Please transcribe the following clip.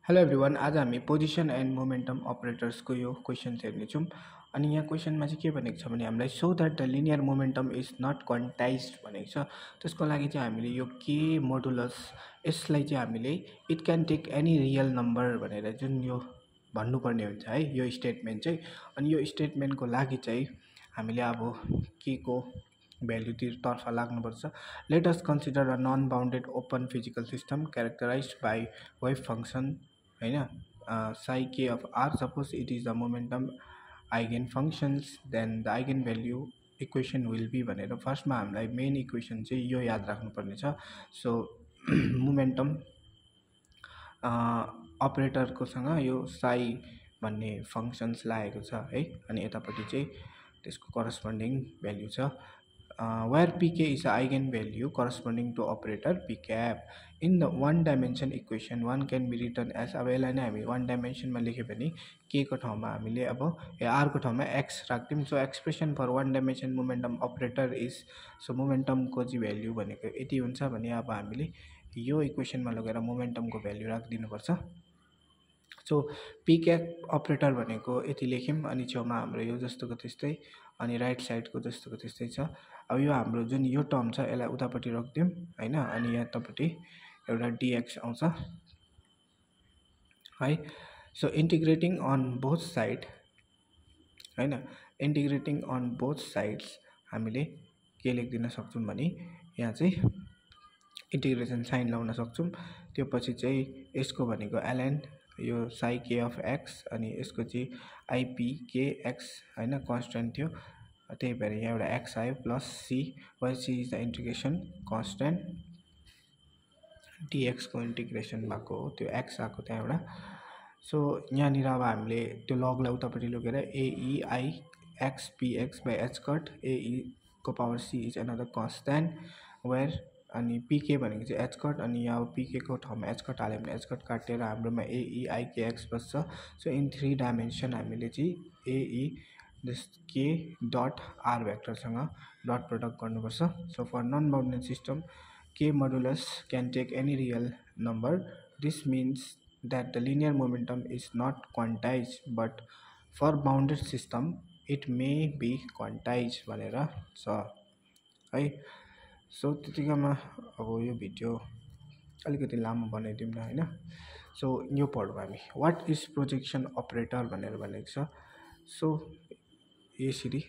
Hello everyone आज हामी position and momentum अपरेटर्सको यो क्वेसन हेर्नेछौँ अनि यहाँ क्वेसनमा चाहिँ के भनेको छ भने हामीलाई so that the linear momentum is not quantized भनेको छ। त्यसको लागि चाहिँ हामीले यो के मोडुलस यसलाई चाहिँ हामीले it can take any real number भनेर जुन यो भन्नुपर्ने हुन्छ है यो स्टेटमेन्ट चाहिँ। अनि यो स्टेटमेन्टको लागि चाहिँ हामीले अब के को भ्यालुतिरतर्फ लाग्नुपर्छ। Let us consider a non bounded open physical system characterized by wave function होइन psi k of r. Suppose it is the momentum eigen functions, then the eigen value equation will be भनेर फर्स्टमा हामीलाई main equation चाहिँ यो याद राख्नुपर्ने छ। So momentum अपरेटरकोसँग यो साई भन्ने फङ्सन्स लागेको छ है। अनि यतापट्टि चाहिँ त्यसको करस्पोन्डिङ भ्याल्यु छ where pk is the eigenvalue corresponding to operator p cap. In the one dimension equation one can be written as अब यसलाई नै हामी one dimension मा लेख्यो भने k को ठाउँमा हामीले अब r को ठाउँमा x राख्दियौँ। So expression for one dimension momentum operator is so मोमेन्टमको चाहिँ भ्याल्यु भनेको यति हुन्छ भने अब हामीले यो इक्वेसनमा लगेर मोमेन्टमको भ्याल्यु राखिदिनुपर्छ। सो पी क्याप अपरेटर भनेको यति लेख्यौँ अनि छेउमा हाम्रो यो जस्तोको त्यस्तै अनि राइट साइडको जस्तोको त्यस्तै छ। अब यो हाम्रो जुन यो टर्म छ यसलाई उतापट्टि राखिदियौँ होइन अनि यतापट्टि एउटा डिएक्स आउँछ है। So integrating on both side होइन इन्टिग्रेटिङ अन बोथ साइड्स हामीले के लेखिदिन सक्छौँ भने यहाँ चाहिँ इन्टिग्रेसन साइन लगाउन सक्छौँ। त्यो पछि चाहिँ यसको भनेको एलएन यो साई के अफ एक्स अनि यसको चाहिँ आइपी के एक्स होइन कन्सटेन्ट थियो त्यही भएर यहाँ एउटा एक्स आयो plus C Y C is the integration constant डिएक्सको इन्टिग्रेसन भएको हो त्यो एक्स आएको त्यहाँ एउटा। सो यहाँनिर अब हामीले त्यो लगलाई उतापट्टि लगेर E I X P X by H cut E को power C is another constant where अनि पिके भनेको चाहिँ एच कट अनि यहाँ पिके को ठाउँमा एच कट हाल्यो भने एच कट काटेर हाम्रोमा एइआइकेएक्स बस्छ। सो इन 3 डाइमेन्सन हामीले चाहिँ E this K dot R भेक्टरसँग डट प्रडक्ट गर्नुपर्छ। So for non bounded system K modulus can take any real number this means that the linear momentum is not quantized but for bounded system it may be quantized भनेर छ है। So त्यतिकैमा अब यो video अलिकति लामो बनाइदिउँ न होइन। So यो पढौँ हामी वाट इज प्रोजेक्सन अपरेटर भनेर भनेको छ। सो यसरी